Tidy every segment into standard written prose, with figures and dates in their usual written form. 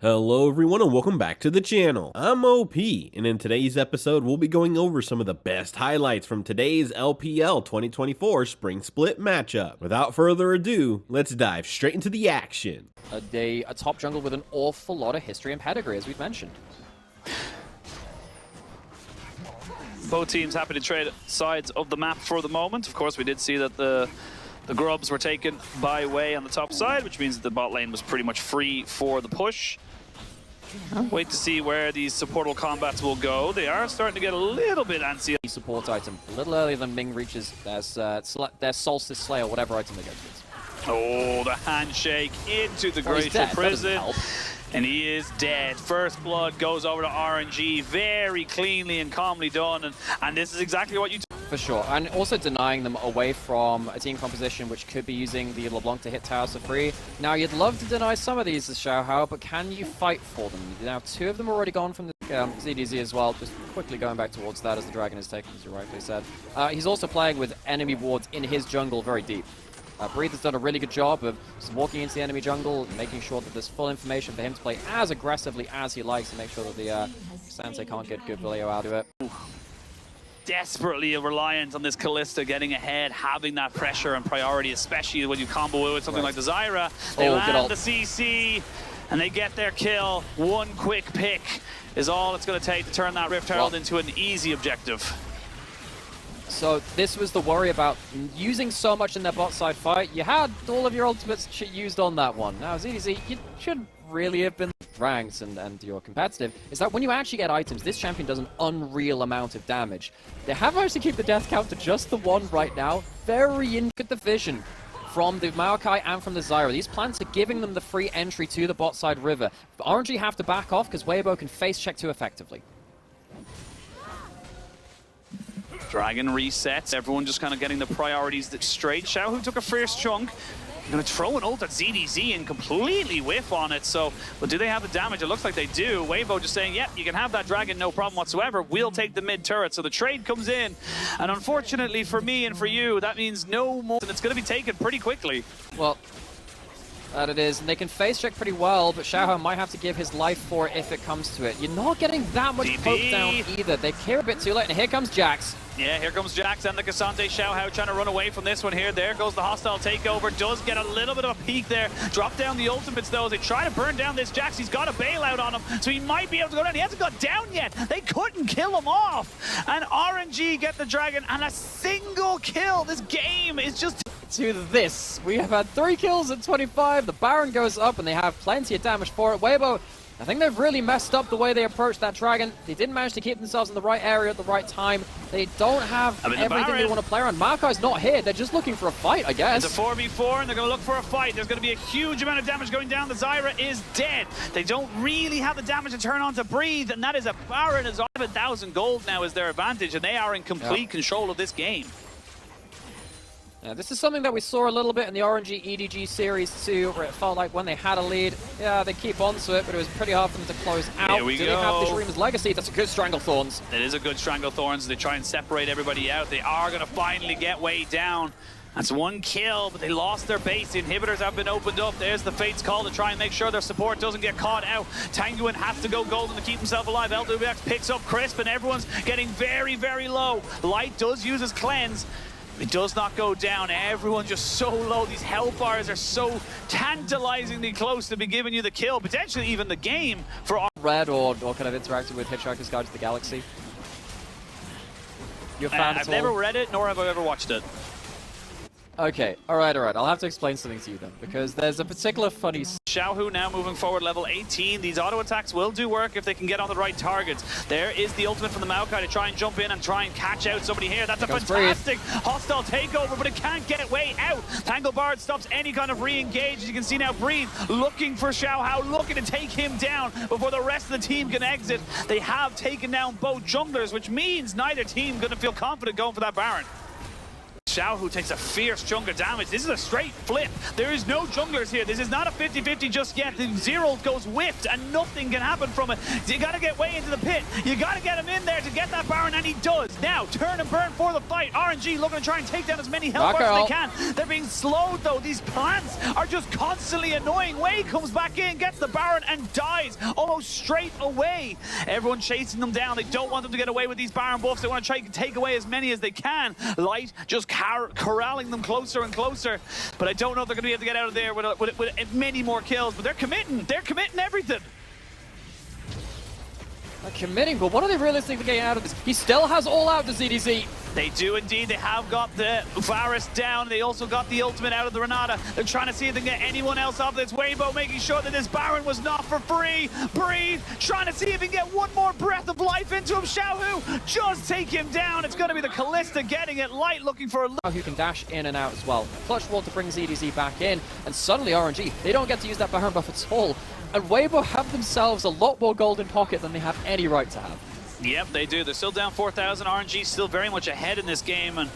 Hello everyone and welcome back to the channel. I'm OP, and in today's episode we'll be going over some of the best highlights from today's LPL 2024 Spring Split matchup. Without further ado, let's dive straight into the action. A top jungle with an awful lot of history and pedigree, as we've mentioned. Both teams happy to trade sides of the map for the moment. Of course, we did see that the grubs were taken by Wei on the top side, which means that the bot lane was pretty much free for the push. Wait to see where these supportal combats will go. They are starting to get a little bit antsy. Support item, a little earlier than Ming reaches their Solstice Slayer, whatever item they go to. Oh, the handshake into the Glacial Prison. And he is dead. First blood goes over to RNG, very cleanly and calmly done. And this is exactly what you for sure, and also denying them away from a team composition which could be using the LeBlanc to hit towers for free. Now, you'd love to deny some of these as Xiaohao, but can you fight for them? Now, two of them are already gone from the ZDZ as well, just quickly going back towards that as the Dragon is taken, as you rightly said. He's also playing with enemy wards in his jungle very deep. Breathe has done a really good job of just walking into the enemy jungle, making sure that there's full information for him to play as aggressively as he likes, and make sure that the Sensei can't get good value out of it. Desperately reliant on this Kalista getting ahead, having that pressure and priority, especially when you combo with something like the Zyra. They land the CC, and they get their kill. One quick pick is all it's going to take to turn that Rift Herald into an easy objective. So this was the worry about using so much in their bot side fight. You had all of your ultimates used on that one. Now, ZDZ, you should really have been ranked and you're competitive, is that when you actually get items, this champion does an unreal amount of damage. They have managed to keep the death count to just the one right now. Very at the vision from the Maokai and from the Zyra. These plants are giving them the free entry to the bot side river. But RNG have to back off because Weibo can face check too effectively. Dragon resets, everyone just kind of getting the priorities straight. Xiaohao took a first chunk. Going to throw an ult at ZDZ and completely whiff on it. So, but do they have the damage? It looks like they do. Weibo just saying, yep, you can have that Dragon, no problem whatsoever. We'll take the mid turret. So the trade comes in. And unfortunately for me and for you, that means no more. And it's going to be taken pretty quickly. Well, that it is. And they can face check pretty well, but Xiaohao might have to give his life for it if it comes to it. You're not getting that much poke down either. They clear a bit too late, and here comes Jax. Yeah, here comes Jax and the Cassante. Xiaohao trying to run away from this one here. There goes the hostile takeover. Does get a little bit of a peek there. Drop down the ultimates though as they try to burn down this Jax. He's got a bailout on him, so he might be able to go down. He hasn't got down yet. They couldn't kill him off. And RNG get the Dragon and a single kill. This game is just... To this, we have had 3 kills at 25. The Baron goes up and they have plenty of damage for it. Weibo, I think they've really messed up the way they approached that Dragon. They didn't manage to keep themselves in the right area at the right time. They don't have everything they want to play around. Maokai's not here. They're just looking for a fight, I guess. It's a 4v4 and they're going to look for a fight. There's going to be a huge amount of damage going down. The Zyra is dead. They don't really have the damage to turn on to Breathe, and that is a Baron. Is 7,000 gold now is their advantage, and they are in complete control of this game. Yeah, this is something that we saw a little bit in the RNG EDG series too, where it felt like when they had a lead, yeah, they keep on to it, but it was pretty hard for them to close out. Here we go. They have the Shurima's Legacy? That's a good Stranglethorns. It is a good Stranglethorns. They try and separate everybody out. They are going to finally get way down. That's one kill, but they lost their base. The inhibitors have been opened up. There's the Fate's call to try and make sure their support doesn't get caught out. Tanguin has to go golden to keep himself alive. LWX picks up Crisp, and everyone's getting very, very low. Light does use his cleanse. It does not go down. Everyone's just so low. These health bars are so tantalizingly close to be giving you the kill, potentially even the game for Red or kind of interacted with Hitchhiker's Guide to the Galaxy. You're a fan I've never read it, nor have I ever watched it. Okay, alright. I'll have to explain something to you then, because there's a particular funny... Xiaohao now moving forward, level 18. These auto attacks will do work if they can get on the right targets. There is the ultimate from the Maokai to try and jump in and try and catch out somebody here. That's a fantastic hostile takeover, but it can't get way out. Tangle Bard stops any kind of re-engage. As you can see now, Breathe looking for Xiaohao, looking to take him down before the rest of the team can exit. They have taken down both junglers, which means neither team going to feel confident going for that Baron. Xiaohu takes a fierce chunk of damage. This is a straight flip. There is no junglers here. This is not a 50-50 just yet. The Zero goes whiffed and nothing can happen from it. You got to get way into the pit. You got to get him in there to get that Baron, and he does. Now, turn and burn for the fight. RNG looking to try and take down as many health bars as they can. They're being slowed though. These plants are just constantly annoying. Wei comes back in, gets the Baron and dies almost straight away. Everyone chasing them down. They don't want them to get away with these Baron buffs. They want to try to take away as many as they can. Light just corralling them closer and closer, but I don't know if they're going to be able to get out of there with many more kills, but they're committing everything. They're committing, but what are they realistically getting out of this? He still has all out to ZDZ. They do indeed. They have got the Varus down. They also got the ultimate out of the Renata. They're trying to see if they can get anyone else off this. Weibo making sure that this Baron was not for free. Breathe, trying to see if he can get one more breath of life into him. Xiaohu just take him down. It's going to be the Callista getting it. Light looking for a who can dash in and out as well. Clutch wall to bring ZDZ back in, and suddenly RNG, they don't get to use that Baron buff at all. And Weibo have themselves a lot more gold in pocket than they have any right to have. Yep, they do. They're still down 4,000. RNG still very much ahead in this game, and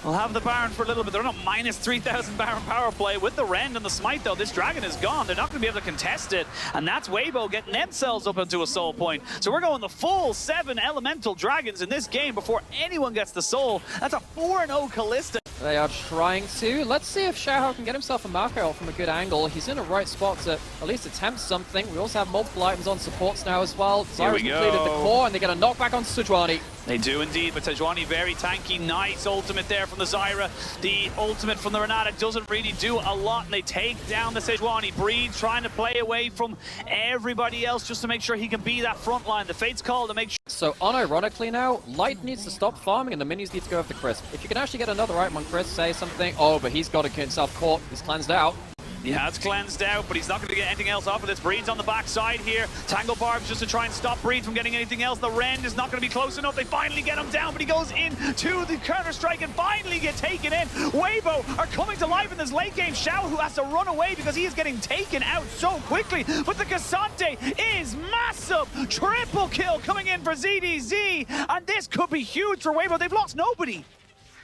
we'll have the Baron for a little bit. They're not minus 3,000 Baron power play. With the Rend and the Smite, though, this Dragon is gone. They're not going to be able to contest it, and that's Weibo getting themselves up into a soul point. So we're going the full 7 Elemental Dragons in this game before anyone gets the soul. That's a 4-0 Callista. They are trying to. Let's see if Xiaohu can get himself a Marco from a good angle. He's in a right spot to at least attempt something. We also have multiple items on supports now as well. Zyra's completed the core, and they get a knockback on Sejuani. They do indeed, but Sejuani very tanky. Nice ultimate there from the Zyra. The ultimate from the Renata doesn't really do a lot, and they take down the Sejuani. Breed trying to play away from everybody else just to make sure he can be that front line. The Fate's call to make sure. So unironically now, Light needs to stop farming, and the minis need to go after Crisp. If you can actually get another item on Crisp, say something. Oh, but he's got to get himself caught. He's cleansed out. Yeah, it's cleansed out, but he's not going to get anything else off of this. Breed's on the backside here. Tangle Barbs just to try and stop Breed from getting anything else. The Rend is not going to be close enough. They finally get him down, but he goes into the counter-strike and finally get taken in. Weibo are coming to life in this late game. Xiaohu has to run away because he is getting taken out so quickly. But the Cassante is massive. Triple kill coming in for ZDZ, and this could be huge for Weibo. They've lost nobody.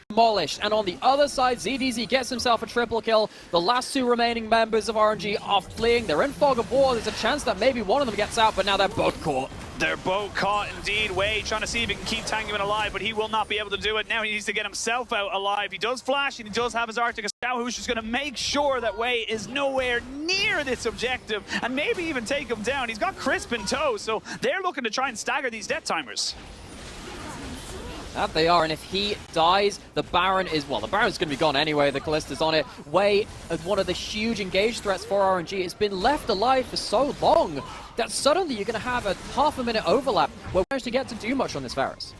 Demolished, and on the other side, ZDZ gets himself a triple kill. The last 2 remaining members of RNG are fleeing. They're in fog of war. There's a chance that maybe one of them gets out, but now they're both caught. They're both caught indeed. Wei trying to see if he can keep Tanguman alive, but he will not be able to do it. Now he needs to get himself out alive. He does flash, and he does have his Arctic. Xiaohu's just going to make sure that Wei is nowhere near this objective, and maybe even take him down. He's got Crisp in tow, so they're looking to try and stagger these death timers. That they are, and if he dies, the Baron is, well, the Baron's going to be gone anyway, the Callista's on it. Wei, one of the huge engaged threats for RNG, has been left alive for so long that suddenly you're going to have a half-a-minute overlap where we manage to get to do much on this Varus.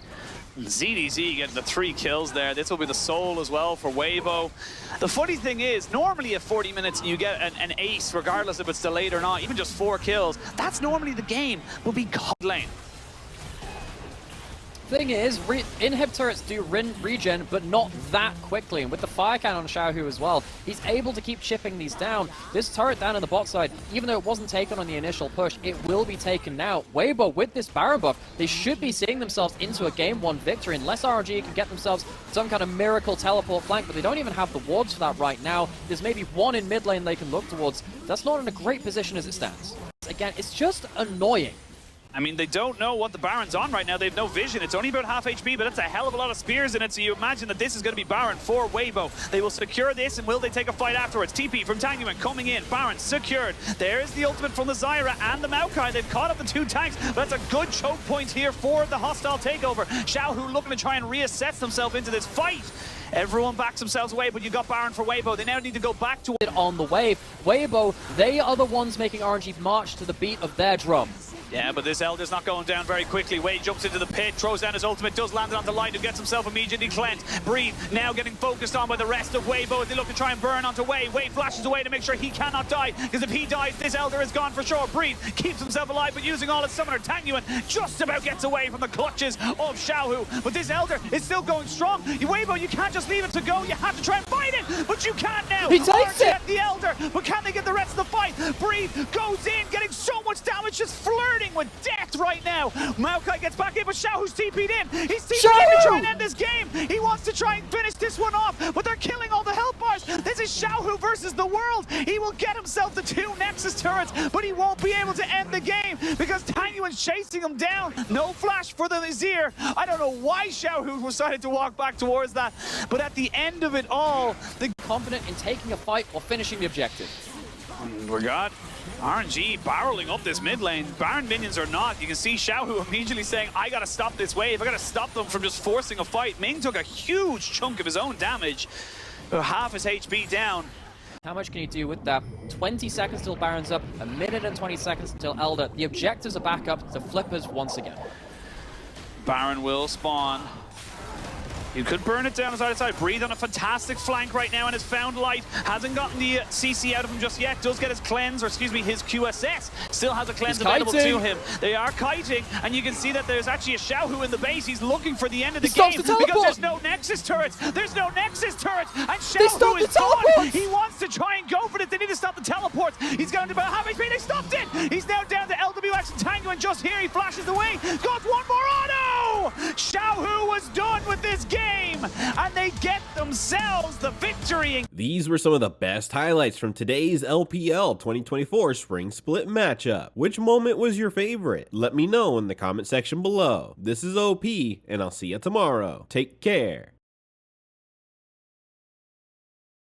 ZDZ getting the 3 kills there. This will be the soul as well for Weibo. The funny thing is, normally at 40 minutes you get an ace, regardless if it's delayed or not, even just 4 kills. That's normally the game, will be God lane. Thing is, inhib turrets do regen, but not that quickly. And with the fire cannon on Xiaohu as well, he's able to keep chipping these down. This turret down in the bot side, even though it wasn't taken on the initial push, it will be taken now. Weibo, with this Baron buff, they should be seeing themselves into a game 1 victory, unless RNG can get themselves some kind of miracle teleport flank, but they don't even have the wards for that right now. There's maybe 1 in mid lane they can look towards. That's not in a great position as it stands. Again, it's just annoying. I mean, they don't know what the Baron's on right now. They have no vision. It's only about half HP, but that's a hell of a lot of spears in it, so you imagine that this is going to be Baron for Weibo. They will secure this, and will they take a fight afterwards? TP from Tanguman coming in. Baron secured. There's the ultimate from the Zyra and the Maokai. They've caught up the 2 tanks, but that's a good choke point here for the hostile takeover. Xiaohu looking to try and reassess themselves into this fight. Everyone backs themselves away, but you got Baron for Weibo. They now need to go back to it on the wave. Weibo, they are the ones making RNG march to the beat of their drum. Yeah, but this Elder's not going down very quickly. Wei jumps into the pit, throws down his ultimate, does land it onto Light, who gets himself immediately cleansed. Breathe now getting focused on by the rest of Weibo as they look to try and burn onto Wei. Wei flashes away to make sure he cannot die, because if he dies, this Elder is gone for sure. Breathe keeps himself alive, but using all his summoner. Tanguman just about gets away from the clutches of Xiaohu, but this Elder is still going strong. Weibo, you can't just leave it to go. You have to try and fight it, but you can't now. He takes it! The Elder, but can they get the rest of the fight? Breathe goes in, getting so much damage, just flirting with death right now. now. Maokai gets back in, but Xiaohu's TP'd in. He's TP'd in to try and end this game. He wants to try and finish this one off, but they're killing all the health bars. This is Xiaohu versus the world. He will get himself the 2 Nexus turrets, but he won't be able to end the game because Tangyuan's chasing him down. No flash for the Nazir. I don't know why Xiaohu decided to walk back towards that, but at the end of it all, the Confident in taking a fight or finishing the objective. we got RNG barreling up this mid lane. Baron minions or not, you can see Xiaohu immediately saying, I gotta stop this wave. I gotta stop them from just forcing a fight. Ming took a huge chunk of his own damage. Half his HP down. How much can you do with that? 20 seconds till Baron's up, a minute and 20 seconds until Elder. The objectives are back up to Flippers once again. Baron will spawn. You could burn it down side to side. Breathe on a fantastic flank right now and has found light. Hasn't gotten the CC out of him just yet. Does get his cleanse, or excuse me, his QSS. Still has a cleanse available to him. They are kiting, and you can see that there's actually a Xiaohu in the base. He's looking for the end of the game because there's no Nexus turrets. There's no Nexus turrets, and Xiaohu is gone. He wants to try and go for it. They need to stop the teleports. He's going to about half HP. They stopped it. He's now down to LWX and Tango, and just here he flashes away. Got one more auto. Xiaohu was done with this game, and they get themselves the victory. These were some of the best highlights from today's LPL 2024 Spring Split matchup. Which moment was your favorite? Let me know in the comment section below. This is OP, and I'll see you tomorrow. Take care.